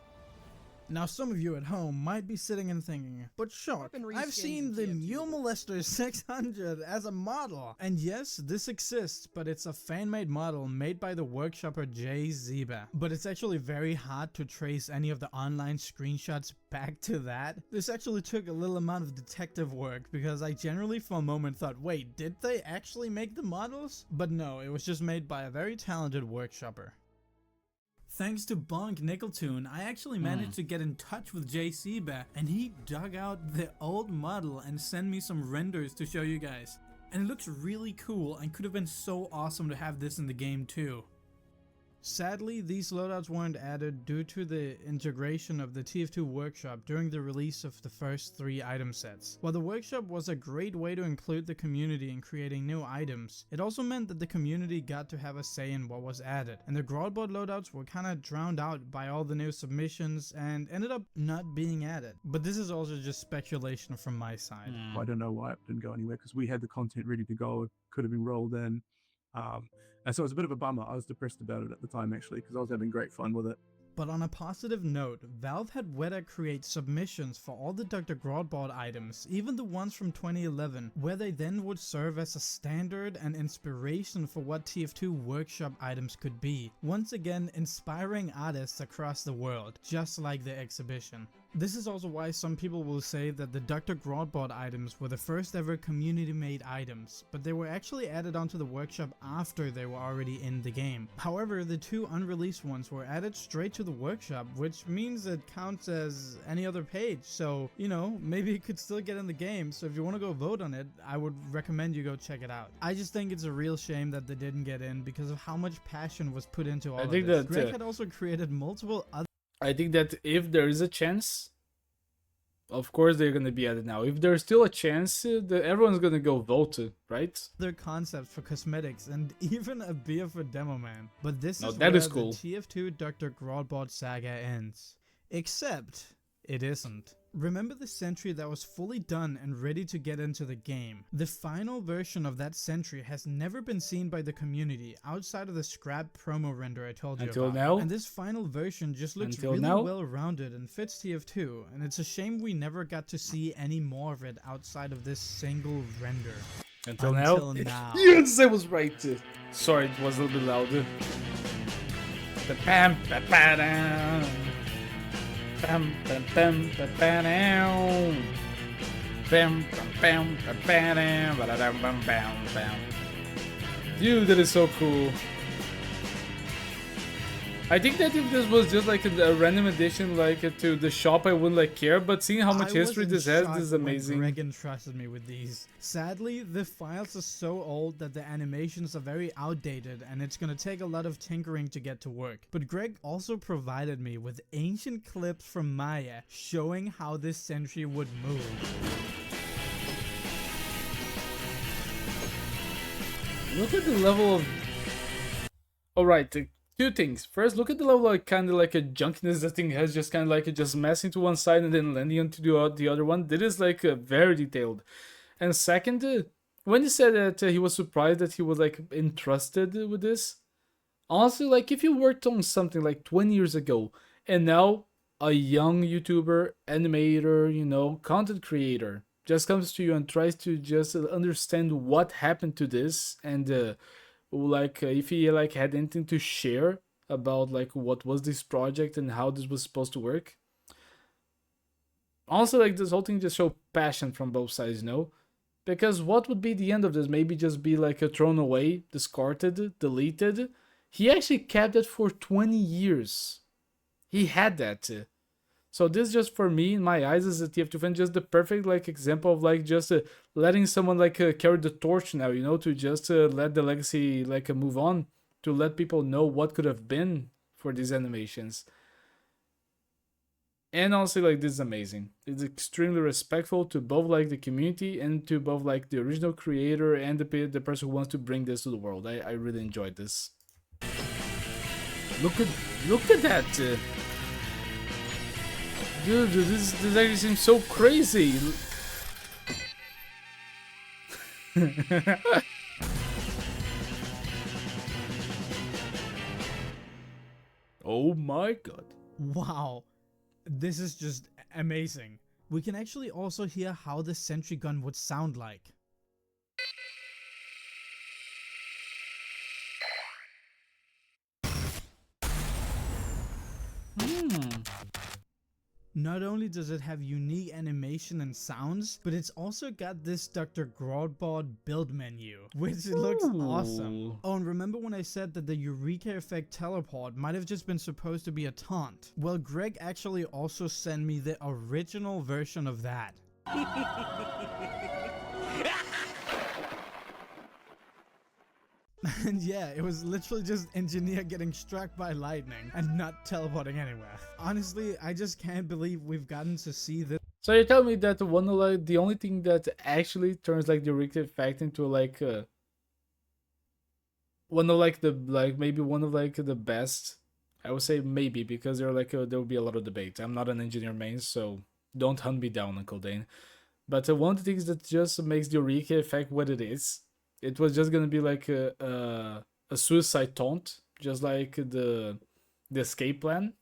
Now some of you at home might be sitting and thinking, but Shark, I've seen the Mule Molester 600 as a model. And yes, this exists, but it's a fan-made model made by the workshopper Jay Zeba. But it's actually very hard to trace any of the online screenshots back to that. This actually took a little amount of detective work because I generally for a moment thought, wait, did they actually make the models? But no, it was just made by a very talented workshopper. Thanks to Bonk Nickeltune, I actually managed to get in touch with Jay Seba, and he dug out the old model and sent me some renders to show you guys. And it looks really cool and could have been so awesome to have this in the game too. Sadly, these loadouts weren't added due to the integration of the TF2 workshop during the release of the first 3 item sets. While the workshop was a great way to include the community in creating new items, it also meant that the community got to have a say in what was added, and the Groudbot loadouts were kinda drowned out by all the new submissions and ended up not being added. But this is also just speculation from my side. I don't know why it didn't go anywhere, because we had the content ready to go. It could have been rolled in. And so it was a bit of a bummer. I was depressed about it at the time, actually, because I was having great fun with it. But on a positive note, Valve had Weta create submissions for all the Dr. Groudbot items, even the ones from 2011, where they then would serve as a standard and inspiration for what TF2 workshop items could be. Once again, inspiring artists across the world, just like the exhibition. This is also why some people will say that the Dr. Groddbot items were the first ever community made items, but they were actually added onto the workshop after they were already in the game. However, the 2 unreleased ones were added straight to the workshop, which means it counts as any other page, so, you know, maybe it could still get in the game. So if you want to go vote on it, I would recommend you go check it out. I just think it's a real shame that they didn't get in because of how much passion was put into all of this. Greg had also created multiple other I think that if there is a chance, of course they're gonna be added now. If there's still a chance, everyone's gonna go vote, right? Other concepts for cosmetics and even a beer for Demo Man. But this is that where is cool. The TF2 Dr. Groddbot saga ends. Except it isn't. Remember the sentry that was fully done and ready to get into the game? The final version of that sentry has never been seen by the community outside of the scrap promo render I told you Until about. now? And this final version just looks Until really now? well rounded and fits TF2, and it's a shame we never got to see any more of it outside of this single render. Until now? now. Yes, I was right. Sorry, it was a little bit louder. The pam pa pa down. Bam bam bam bam bam bam bam bam bam bam bam. Dude, that is so cool. I think that if this was just like a random addition like to the shop, I wouldn't like care, but seeing how much history this has, this is amazing. Greg entrusted me with these. Sadly, the files are so old that the animations are very outdated and it's gonna take a lot of tinkering to get to work. But Greg also provided me with ancient clips from Maya showing how this sentry would move. Look at the level of... Alright, 2 things. First, look at the level of kind of like a junkiness that thing has, just kind of like just messing to one side and then landing onto the other one. That is like very detailed. And second, when he said that he was surprised that he was like entrusted with this, honestly, like if you worked on something like 20 years ago and now a young YouTuber, animator, you know, content creator just comes to you and tries to just understand what happened to this and like if he like had anything to share about like what was this project and how this was supposed to work. Also, like this whole thing just showed passion from both sides, you know, because what would be the end of this? Maybe just be like thrown away, discarded, deleted. He actually kept it for 20 years. He had that. So this just for me, in my eyes, as a TF2 fan, just the perfect like example of like just letting someone like carry the torch now, you know, to just let the legacy like move on, to let people know what could have been for these animations. And honestly, like this is amazing. It's extremely respectful to both like the community and to both like the original creator and the person who wants to bring this to the world. I really enjoyed this. Look at that. Dude, this actually seems so crazy. Oh my god. Wow, this is just amazing. We can actually also hear how the sentry gun would sound like. Not only does it have unique animation and sounds, but it's also got this Dr. Groddbot build menu, which looks awesome. Oh, and remember when I said that the Eureka effect teleport might have just been supposed to be a taunt? Well, Greg actually also sent me the original version of that. And yeah, it was literally just engineer getting struck by lightning and not teleporting anywhere. Honestly, I just can't believe we've gotten to see this. So you tell me that one of like the only thing that actually turns like the Eureka effect into like one of like the maybe one of like the best. I would say maybe, because there will be a lot of debate. I'm not an engineer main, so don't hunt me down, Uncle Dane. But one of the things that just makes the Eureka effect what it is, it was just gonna be like a suicide taunt, just like the escape plan.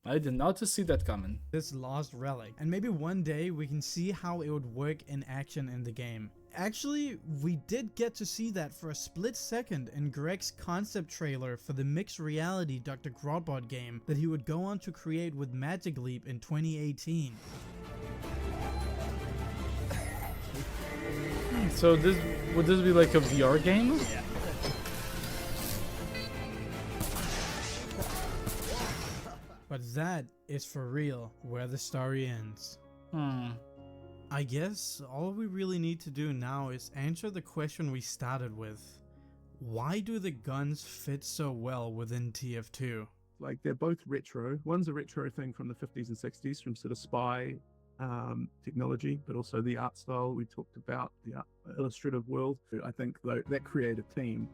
I did not see that coming. This lost relic, and maybe one day we can see how it would work in action in the game. Actually, we did get to see that for a split second in Greg's concept trailer for the mixed reality Dr. Grodbot game that he would go on to create with Magic Leap in 2018. So would this be like a VR game? Yeah. But that is for real where the story ends. I guess all we really need to do now is answer the question we started with. Why do the guns fit so well within TF2? Like, they're both retro. One's a retro thing from the 50s and 60s, from sort of spy technology, but also the art style we talked about, the illustrative world. I think that creative team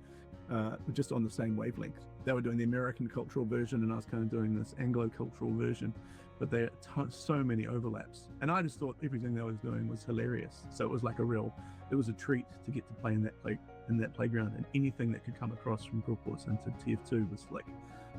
were just on the same wavelength. They were doing the American cultural version, and I was kind of doing this Anglo-cultural version, but there are so many overlaps. And I just thought everything they was doing was hilarious. So it was like it was a treat to get to play in that playground, and anything that could come across from Broadports into TF2 was like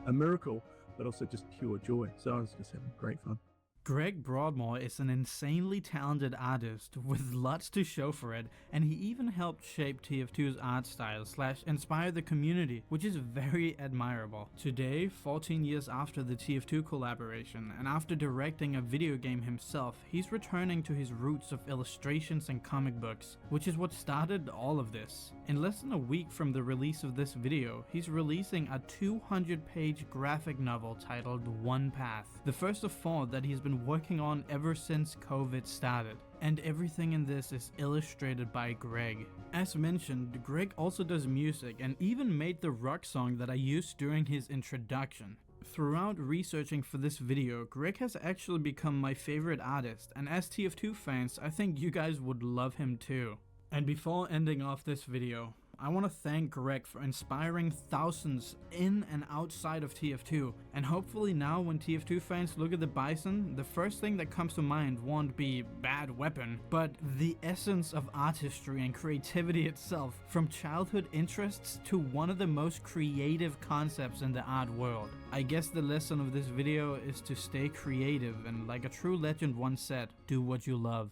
a miracle, but also just pure joy. So I was just having great fun. Greg Broadmoor is an insanely talented artist with lots to show for it, and he even helped shape TF2's art style / inspire the community, which is very admirable. Today, 14 years after the TF2 collaboration, and after directing a video game himself, he's returning to his roots of illustrations and comic books, which is what started all of this. In less than a week from the release of this video, he's releasing a 200-page graphic novel titled One Path, the first of 4 that he's been working on ever since COVID started. And everything in this is illustrated by Greg. As mentioned, Greg also does music and even made the rock song that I used during his introduction. Throughout researching for this video, Greg has actually become my favorite artist, and as TF2 fans, I think you guys would love him too. And before ending off this video, I want to thank Greg for inspiring thousands in and outside of TF2, and hopefully now when TF2 fans look at the Bison, the first thing that comes to mind won't be bad weapon, but the essence of artistry and creativity itself, from childhood interests to one of the most creative concepts in the art world. I guess the lesson of this video is to stay creative, and like a true legend once said, do what you love.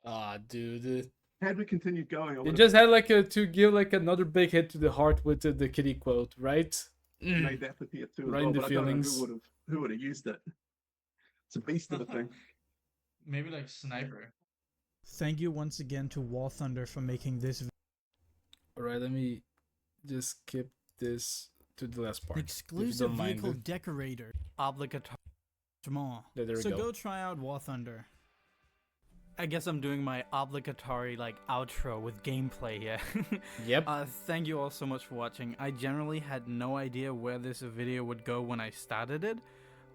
Ah, dude. Had we continued going, You just had like to give like another big hit to the heart with the kitty quote, right? made that for TF2 as Right well, in the but I don't know feelings. who would have used it. It's a beast of a thing. Maybe like Sniper. Thank you once again to War Thunder for making this video. Alright, let me just skip this to the last part. Exclusive vehicle decorator. Obligatory. There we So go. go try out War Thunder. I guess I'm doing my obligatory like outro with gameplay here. Yep. Thank you all so much for watching. I generally had no idea where this video would go when I started it.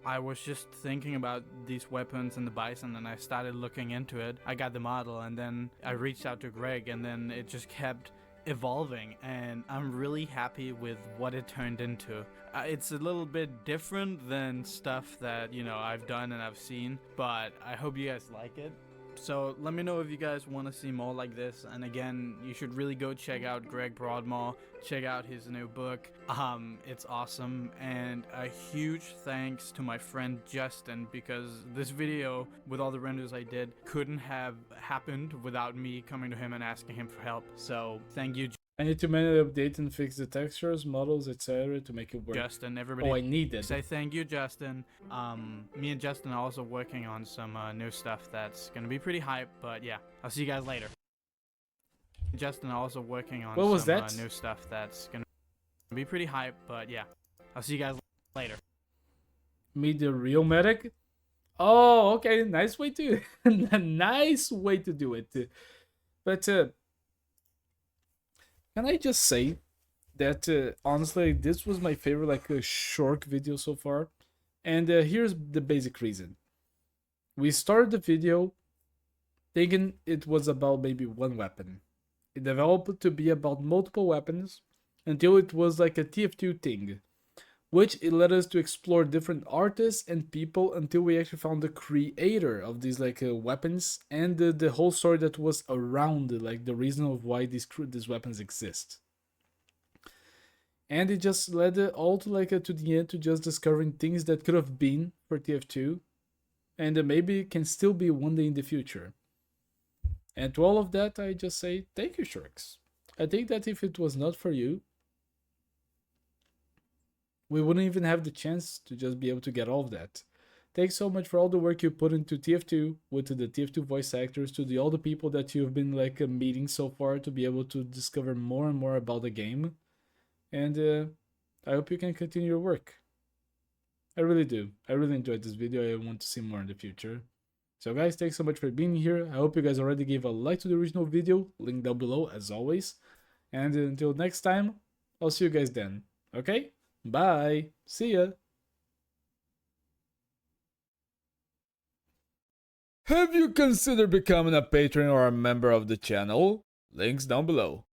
I was just thinking about these weapons and the Bison, and I started looking into it. I got the model, and then I reached out to Greg, and then it just kept evolving, and I'm really happy with what it turned into. It's a little bit different than stuff that, you know, I've done and I've seen, but I hope you guys like it. So let me know if you guys want to see more like this, and again, you should really go check out Greg Broadmoor, check out his new book. It's awesome, and a huge thanks to my friend Justin, because this video with all the renders I did couldn't have happened without me coming to him and asking him for help. So thank you, I need to manually update and fix the textures, models, etc. to make it work. Justin. Everybody, Oh, I need it. say thank you, Justin. Me and Justin are also working on some new stuff that's gonna be pretty hype, but yeah, I'll see you guys later. Justin are also working on What was some that? new stuff that's gonna be pretty hype, but yeah, I'll see you guys later. Meet the real medic. Oh, okay, nice way to nice way to do it. But can I just say that honestly, this was my favorite like short video so far, and here's the basic reason. We started the video thinking it was about maybe one weapon. It developed to be about multiple weapons until it was like a TF2 thing, which it led us to explore different artists and people until we actually found the creator of these like weapons and the whole story that was around like the reason of why these weapons exist. And it just led all to like to the end to just discovering things that could have been for TF2 and maybe can still be one day in the future. And to all of that, I just say thank you, Sharks. I think that if it was not for you, we wouldn't even have the chance to just be able to get all of that. Thanks so much for all the work you put into TF2, with the TF2 voice actors, to all the people that you've been like meeting so far to be able to discover more and more about the game. And I hope you can continue your work. I really do. I really enjoyed this video. I want to see more in the future. So guys, thanks so much for being here. I hope you guys already gave a like to the original video, link down below as always. And until next time, I'll see you guys then. Okay? Bye. See ya. Have you considered becoming a patron or a member of the channel? Links down below.